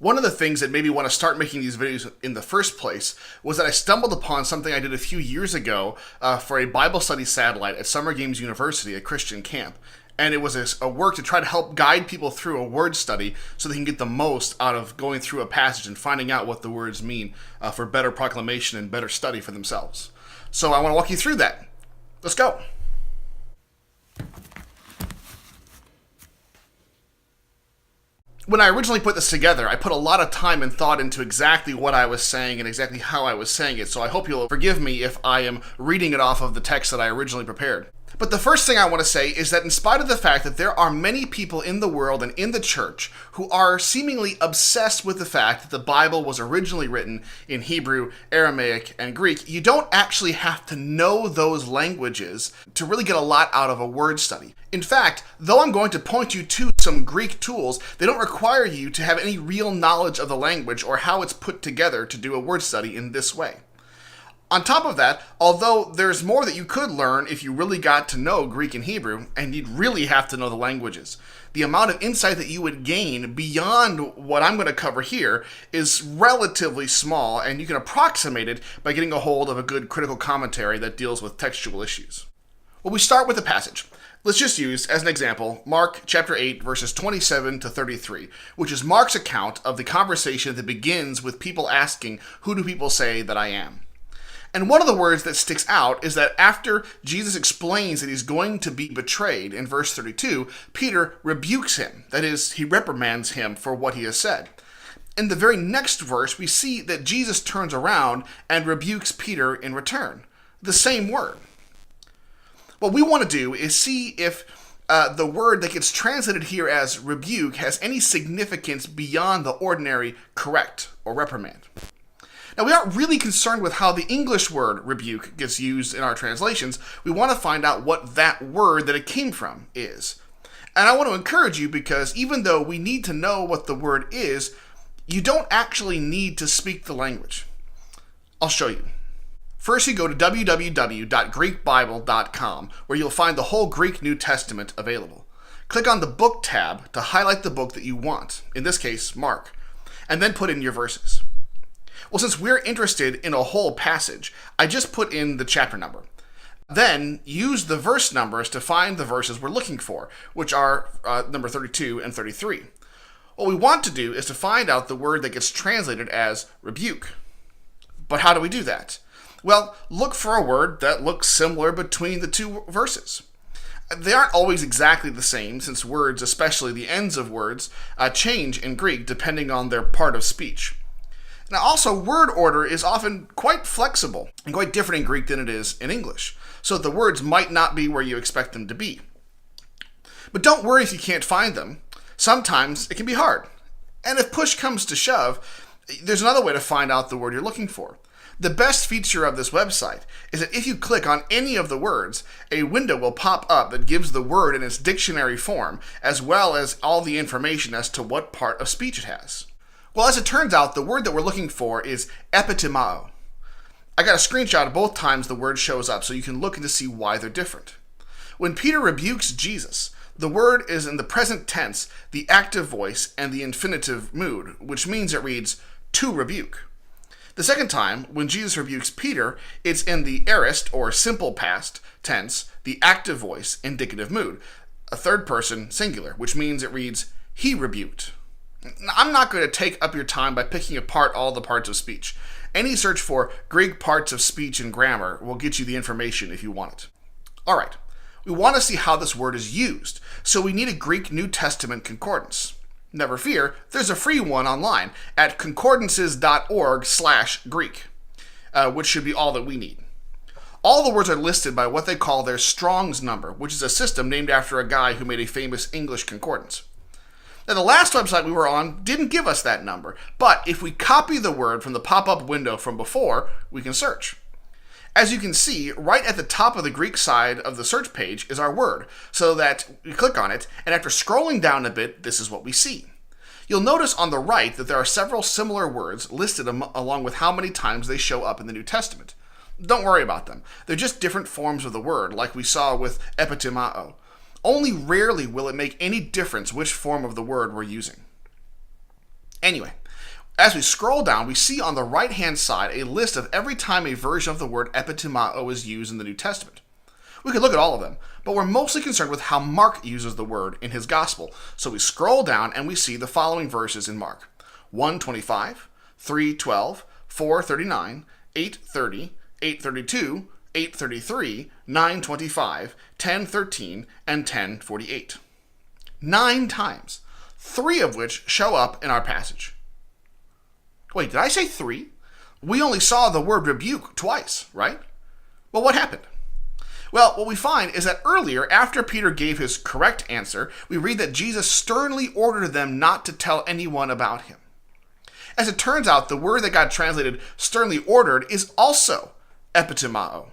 One of the things that made me want to start making these videos in the first place was that I stumbled upon something I did a few years ago for a Bible study satellite at Summer Games University, a Christian camp. And it was a work to try to help guide people through a word study so they can get the most out of going through a passage and finding out what the words mean for better proclamation and better study for themselves. So I want to walk you through that. Let's go. When I originally put this together, I put a lot of time and thought into exactly what I was saying and exactly how I was saying it, so I hope you'll forgive me if I am reading it off of the text that I originally prepared. But the first thing I want to say is that in spite of the fact that there are many people in the world and in the church who are seemingly obsessed with the fact that the Bible was originally written in Hebrew, Aramaic, and Greek, you don't actually have to know those languages to really get a lot out of a word study. In fact, though I'm going to point you to some Greek tools, they don't require you to have any real knowledge of the language or how it's put together to do a word study in this way. On top of that, although there's more that you could learn if you really got to know Greek and Hebrew, and you'd really have to know the languages, the amount of insight that you would gain beyond what I'm going to cover here is relatively small, and you can approximate it by getting a hold of a good critical commentary that deals with textual issues. Well, we start with the passage. Let's just use, as an example, Mark chapter 8, verses 27 to 33, which is Mark's account of the conversation that begins with people asking, "Who do people say that I am?" And one of the words that sticks out is that after Jesus explains that he's going to be betrayed in verse 32, Peter rebukes him. That is, he reprimands him for what he has said. In the very next verse, we see that Jesus turns around and rebukes Peter in return. The same word. What we want to do is see if the word that gets translated here as rebuke has any significance beyond the ordinary correct or reprimand. Now, we aren't really concerned with how the English word rebuke gets used in our translations. We want to find out what that word that it came from is. And I want to encourage you because even though we need to know what the word is, you don't actually need to speak the language. I'll show you. First, you go to www.greekbible.com, where you'll find the whole Greek New Testament available. Click on the Book tab to highlight the book that you want, in this case, Mark, and then put in your verses. Well, since we're interested in a whole passage, I just put in the chapter number. Then use the verse numbers to find the verses we're looking for, which are number 32 and 33. What we want to do is to find out the word that gets translated as rebuke. But how do we do that? Well, look for a word that looks similar between the two verses. They aren't always exactly the same, since words, especially the ends of words, change in Greek depending on their part of speech. Now, also, word order is often quite flexible and quite different in Greek than it is in English, so the words might not be where you expect them to be. But don't worry if you can't find them. Sometimes it can be hard. And if push comes to shove, there's another way to find out the word you're looking for. The best feature of this website is that if you click on any of the words, a window will pop up that gives the word in its dictionary form, as well as all the information as to what part of speech it has. Well, as it turns out, the word that we're looking for is epitimao. I got a screenshot of both times the word shows up so you can look and to see why they're different. When Peter rebukes Jesus, the word is in the present tense, the active voice, and the infinitive mood, which means it reads, to rebuke. The second time, when Jesus rebukes Peter, it's in the aorist, or simple past tense, the active voice, indicative mood, a third person singular, which means it reads, he rebuked. Now, I'm not going to take up your time by picking apart all the parts of speech. Any search for Greek parts of speech and grammar will get you the information if you want it. All right, we want to see how this word is used, so we need a Greek New Testament concordance. Never fear, there's a free one online at concordances.org/Greek, which should be all that we need. All the words are listed by what they call their Strong's number, which is a system named after a guy who made a famous English concordance. Now, the last website we were on didn't give us that number, but if we copy the word from the pop-up window from before, we can search. As you can see, right at the top of the Greek side of the search page is our word, so that we click on it, and after scrolling down a bit, this is what we see. You'll notice on the right that there are several similar words listed along with how many times they show up in the New Testament. Don't worry about them. They're just different forms of the word, like we saw with epitimao. Only rarely will it make any difference which form of the word we're using. Anyway, As we scroll down, we see on the right-hand side a list of every time a version of the word epitimao is used in the New Testament. We could look at all of them, but we're mostly concerned with how Mark uses the word in his gospel. So we scroll down and we see the following verses in Mark: 1:25, 3:12, 4:39, 8:30, 8:32, 8:33, 9:25, 10:13, and 10:48. 9 times, 3 of which show up in our passage. Wait, did I say 3? We only saw the word rebuke twice, right? Well, what happened? Well, what we find is that earlier, after Peter gave his correct answer, we read that Jesus sternly ordered them not to tell anyone about him. As it turns out, the word that got translated sternly ordered is also epitimao.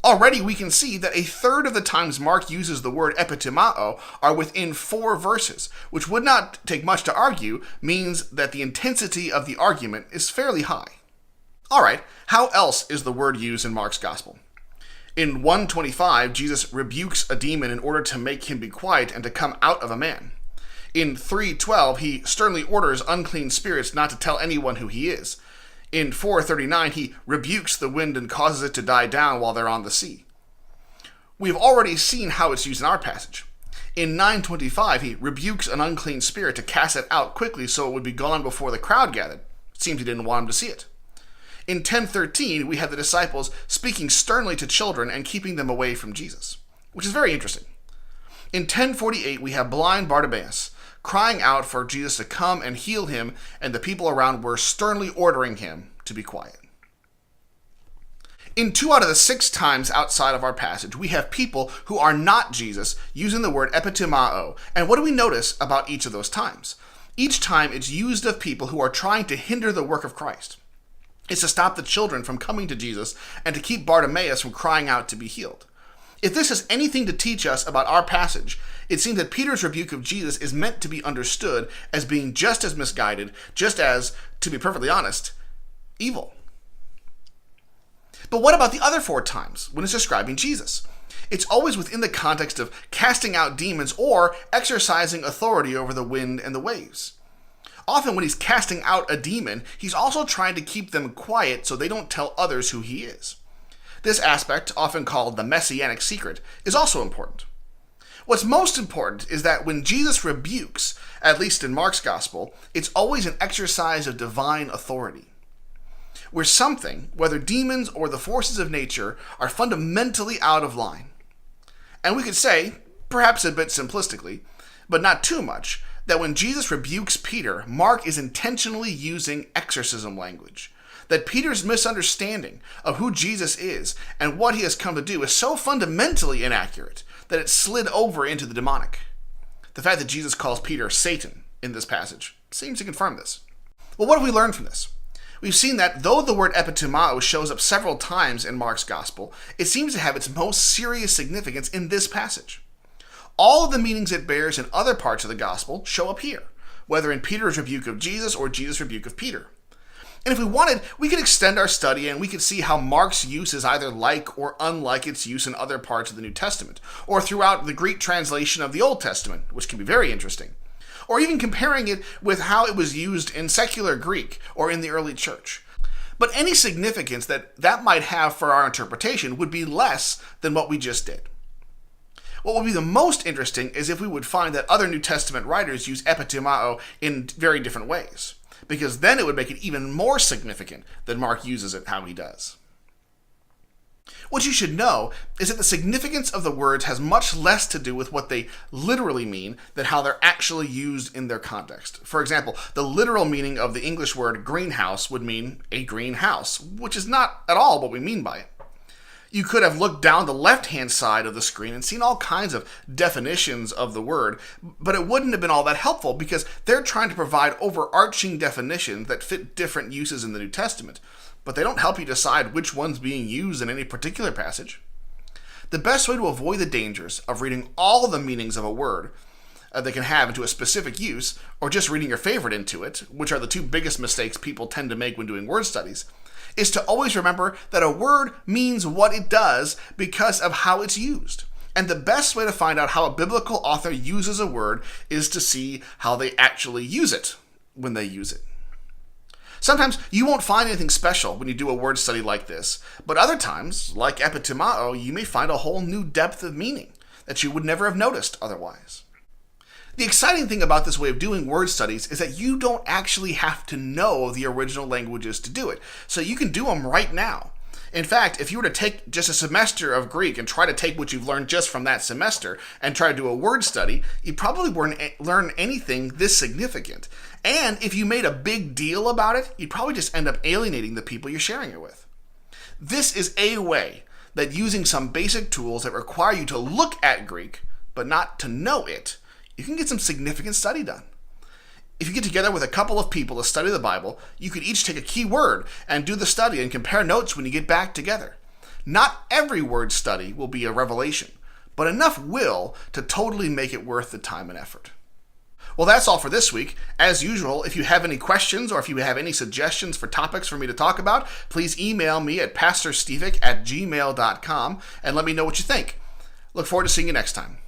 Already we can see that a third of the times Mark uses the word epitimao are within 4 verses, which would not take much to argue means that the intensity of the argument is fairly high. Alright, how else is the word used in Mark's gospel? In 1:25, Jesus rebukes a demon in order to make him be quiet and to come out of a man. In 3:12, he sternly orders unclean spirits not to tell anyone who he is. In 4:39, he rebukes the wind and causes it to die down while they're on the sea. We've already seen how it's used in our passage. In 9:25, he rebukes an unclean spirit to cast it out quickly so it would be gone before the crowd gathered. It seems he didn't want him to see it. In 10:13, we have the disciples speaking sternly to children and keeping them away from Jesus, which is very interesting. In 10:48, we have blind Bartimaeus crying out for Jesus to come and heal him, and the people around were sternly ordering him to be quiet. In 2 out of the 6 times outside of our passage, we have people who are not Jesus using the word epitimao. And what do we notice about each of those times? Each time it's used of people who are trying to hinder the work of Christ. It's to stop the children from coming to Jesus and to keep Bartimaeus from crying out to be healed. If this has anything to teach us about our passage, it seems that Peter's rebuke of Jesus is meant to be understood as being just as misguided, just as, to be perfectly honest, evil. But what about the other 4 times when it's describing Jesus? It's always within the context of casting out demons or exercising authority over the wind and the waves. Often when he's casting out a demon, he's also trying to keep them quiet so they don't tell others who he is. This aspect, often called the messianic secret, is also important. What's most important is that when Jesus rebukes, at least in Mark's gospel, it's always an exercise of divine authority, where something, whether demons or the forces of nature, are fundamentally out of line. And we could say, perhaps a bit simplistically, but not too much, that when Jesus rebukes Peter, Mark is intentionally using exorcism language. That Peter's misunderstanding of who Jesus is and what he has come to do is so fundamentally inaccurate that it slid over into the demonic. The fact that Jesus calls Peter Satan in this passage seems to confirm this. Well, what have we learned from this? We've seen that though the word epitimao shows up several times in Mark's gospel, it seems to have its most serious significance in this passage. All of the meanings it bears in other parts of the gospel show up here, whether in Peter's rebuke of Jesus or Jesus' rebuke of Peter. And if we wanted, we could extend our study and we could see how Mark's use is either like or unlike its use in other parts of the New Testament, or throughout the Greek translation of the Old Testament, which can be very interesting, or even comparing it with how it was used in secular Greek or in the early church. But any significance that might have for our interpretation would be less than what we just did. What would be the most interesting is if we would find that other New Testament writers use epitimao in very different ways, because then it would make it even more significant that Mark uses it how he does. What you should know is that the significance of the words has much less to do with what they literally mean than how they're actually used in their context. For example, the literal meaning of the English word greenhouse would mean a green house, which is not at all what we mean by it. You could have looked down the left-hand side of the screen and seen all kinds of definitions of the word, but it wouldn't have been all that helpful because they're trying to provide overarching definitions that fit different uses in the New Testament, but they don't help you decide which one's being used in any particular passage. The best way to avoid the dangers of reading all of the meanings of a word they can have into a specific use, or just reading your favorite into it, which are the 2 biggest mistakes people tend to make when doing word studies, is to always remember that a word means what it does because of how it's used. And the best way to find out how a biblical author uses a word is to see how they actually use it when they use it. Sometimes you won't find anything special when you do a word study like this, but other times, like epitimao, you may find a whole new depth of meaning that you would never have noticed otherwise. The exciting thing about this way of doing word studies is that you don't actually have to know the original languages to do it, so you can do them right now. In fact, if you were to take just a semester of Greek and try to take what you've learned just from that semester and try to do a word study, you'd probably wouldn't learn anything this significant. And if you made a big deal about it, you'd probably just end up alienating the people you're sharing it with. This is a way that using some basic tools that require you to look at Greek, but not to know it, you can get some significant study done. If you get together with a couple of people to study the Bible, you could each take a key word and do the study and compare notes when you get back together. Not every word study will be a revelation, but enough will to totally make it worth the time and effort. Well, that's all for this week. As usual, if you have any questions or if you have any suggestions for topics for me to talk about, please email me at pastorstevic@gmail.com and let me know what you think. Look forward to seeing you next time.